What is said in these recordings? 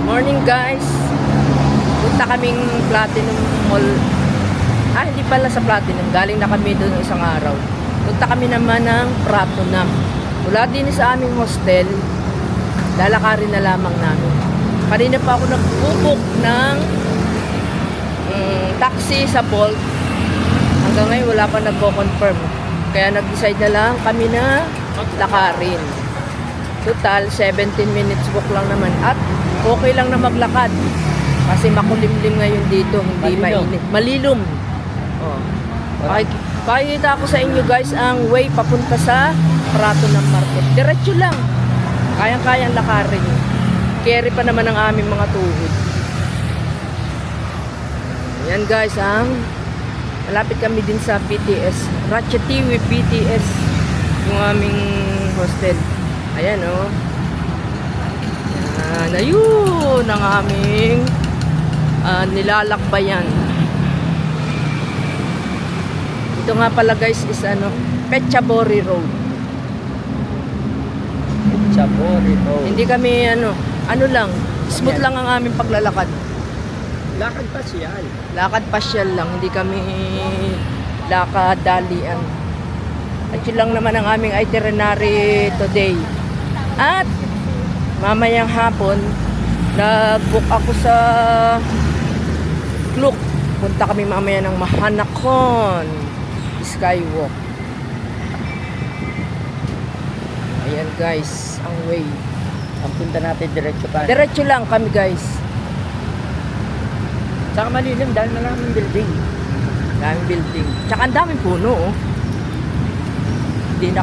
Morning guys, punta kaming Platinum Mall. Hindi pala sa Platinum, galing na kami doon isang araw. Punta kami naman ng Pratunam. Mula din sa aming hostel, lalakarin na lamang namin. Kanina pa ako nag-book ng taxi sa Bolt. Hanggang ngayon wala pa nagko-confirm. Kaya nag-decide na lang kami na lakarin. Total 17 minutes walk lang naman at okay lang na maglakad kasi makulimlim ngayon dito, hindi mainit, malilom. Pakikita ko sa inyo guys ang way papunta sa Pratunam Market. Diretso lang, kayang-kayang lakarin. Carry pa naman ang aming mga tuhod. Ayan guys, malapit kami din sa BTS, Ratchathani BTS, yung aming hostel. Ayan ayun ang aming nilalakbayan. Ito nga pala guys is Phetchaburi Road. Phetchaburi Road. Hindi kami lang, smooth lang ang aming paglalakad. Lakad pasyal. Lakad pasyal lang, hindi kami lakad dalian. At yun lang naman ang aming itinerary today. At mamayang hapon, nag-book ako sa Klook. Punta kami mamaya ng Mahanakon Skywalk. Ayan guys, ang way. Ang punta natin diretso pa. Diretso lang kami guys. Saka malilim dahil maraming building. Daming building. Tsaka ang daming puno. Hindi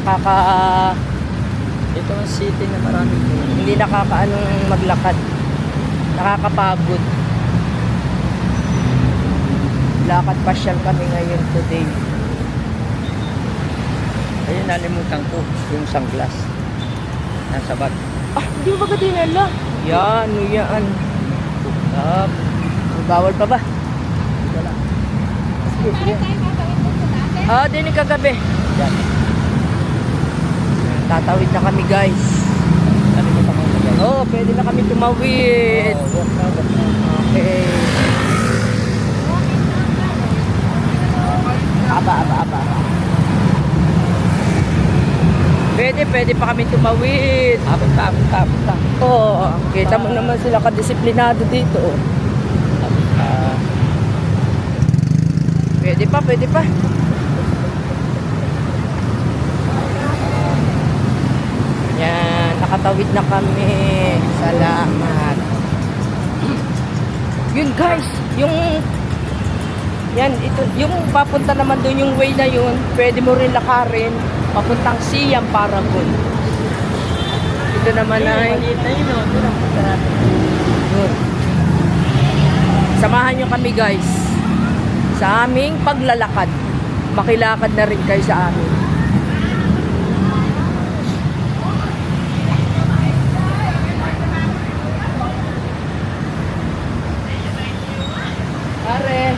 Ito ang city na maraming puno. Hindi nakakaanong maglakad. Nakakapagod. Lakad pasyal kami ngayon today. Ayun, nalimutan ko yung sunglass. Nasa bag. Hindi mo ba dinala? Yan, yan. Bawal pa ba? Wala. Sige, sige. Dinig kagabi. Yan. Tatawid na kami guys. Nalimutan ko na guys. Pwede na kami tumawid. Walk na. Okay. Aba. Pwede pa kami tumawid. Abot pa. Kita mo naman sila kadisiplinado dito. Pwede pa. Yan, nakatawid na kami. Salamat. Yun guys, yung papunta naman doon yung way na yun, pwede mo rin lakarin papuntang Siam Paragon. Ito naman ay samahan nyo kami guys sa aming paglalakad. Makilakad na rin kayo sa amin. Pare,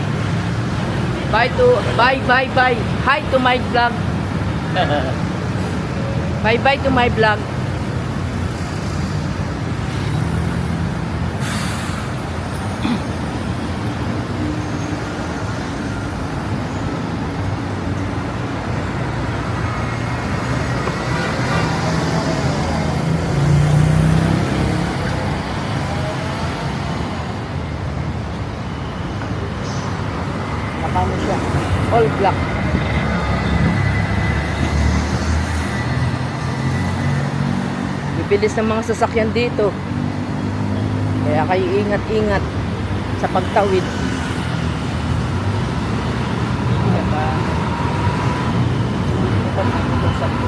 bye. Hi to my vlog. Bye to my vlog. Nakano siya? All black. Bibilis ng mga sasakyan dito. Kaya kayo ingat-ingat sa pagtawid. Ito pa. Ito pa.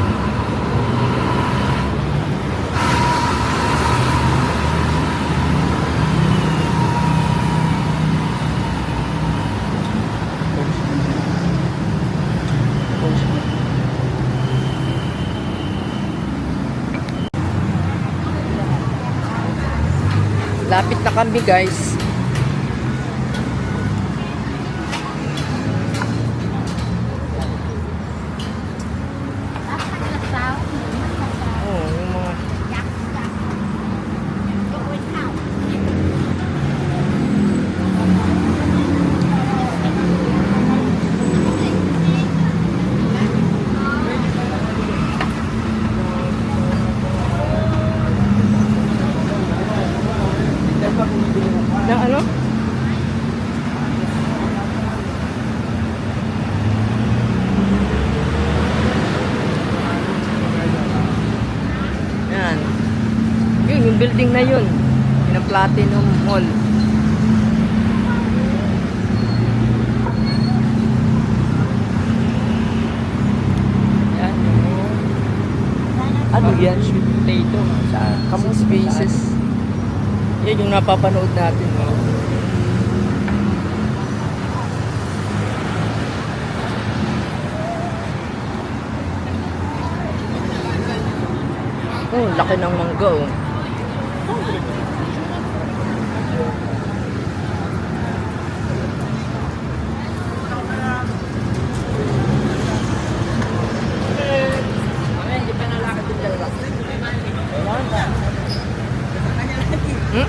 Malapit na kami guys. Oh, yung mga na ano? Yan. Yun, yung building na yun. Yun ang Platinum Mall. Yan. Ano yan? Sweet potato. Sa Kamong spaces. Yan yung napapanood natin. No? Oh, laki ng mangga oh. Hmm?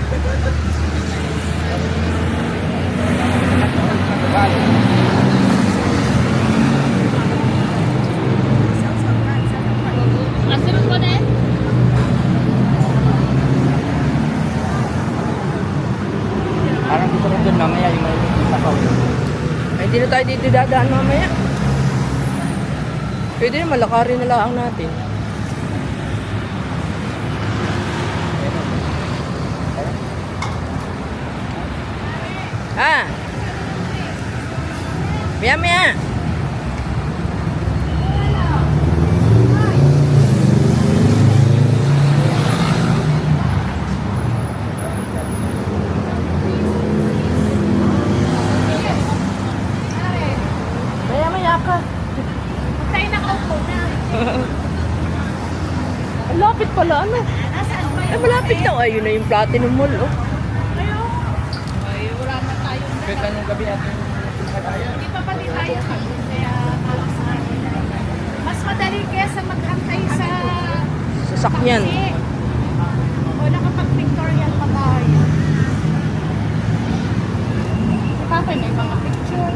Parang gusto ko dun mamaya yung may sapaw. Ay, hindi na tayo dito dadaan mamaya. Pwede na, malakarin na lang natin. Ah! Maya, maya! Maya, maya ka. Tayo na kaupo na. Ang lapit pala, ano? Nasaan ba Ay, malapit daw. Ayun na yung Platinum Mall, oh. Ay, wala na tayong Pwede nung gabi natin tayo. Hindi pa pati tayo kami. Kaya alas na. Mas madali kesa maghantay sa Sasakyan. taxi. O nakapag-pictorial pa tayo. Kapag may mga picture.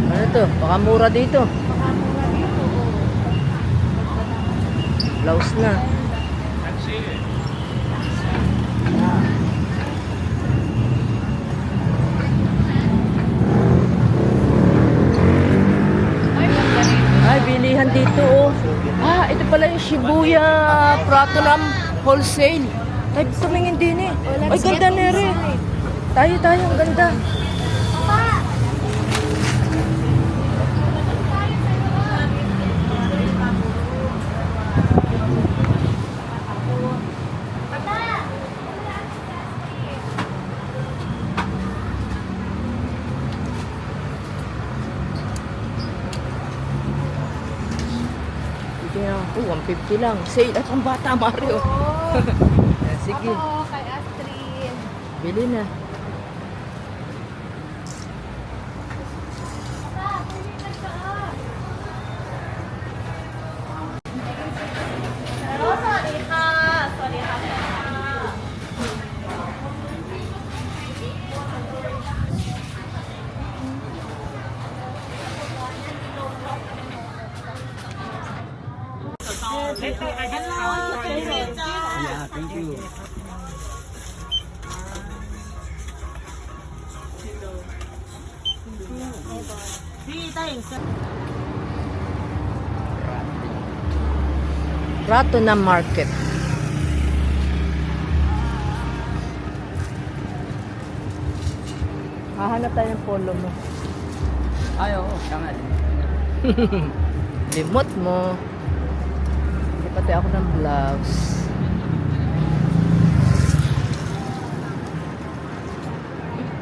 Ano to? Baka mura dito. Baka mura dito. Blouse na. Ay, maganda. Ay, bilihan dito, oh. Ah, ito pala yung Shibuya Platinum Wholesale. Ay, tumingin din eh. Ay, ganda na rin. Tayo, ang ganda. Sige na, 150 lang. Sale at ang bata, Mario. Sige, Ako, kay Astrid. bili na. Hello, sorry ka. Sorry ka. Yeah, thank you. Prato na Market. Hahanap tayo ng polo mo. Ay, oo, tama. Limot mo. Hindi pati ako ng blouse.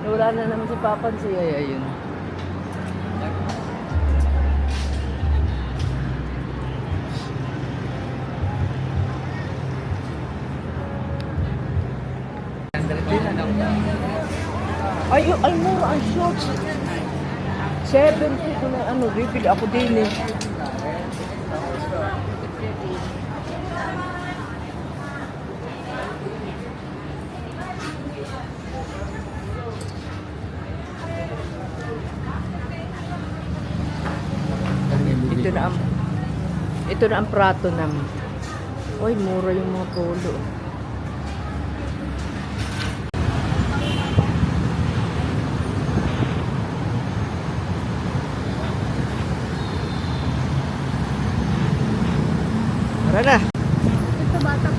Wala na naman si Papa si Yaya yun. Ay, mura ang shorts. 70 ko na ano, bibili ako din eh. Ito na ang prato namin. Oy, mura yung mga polo. Tara na.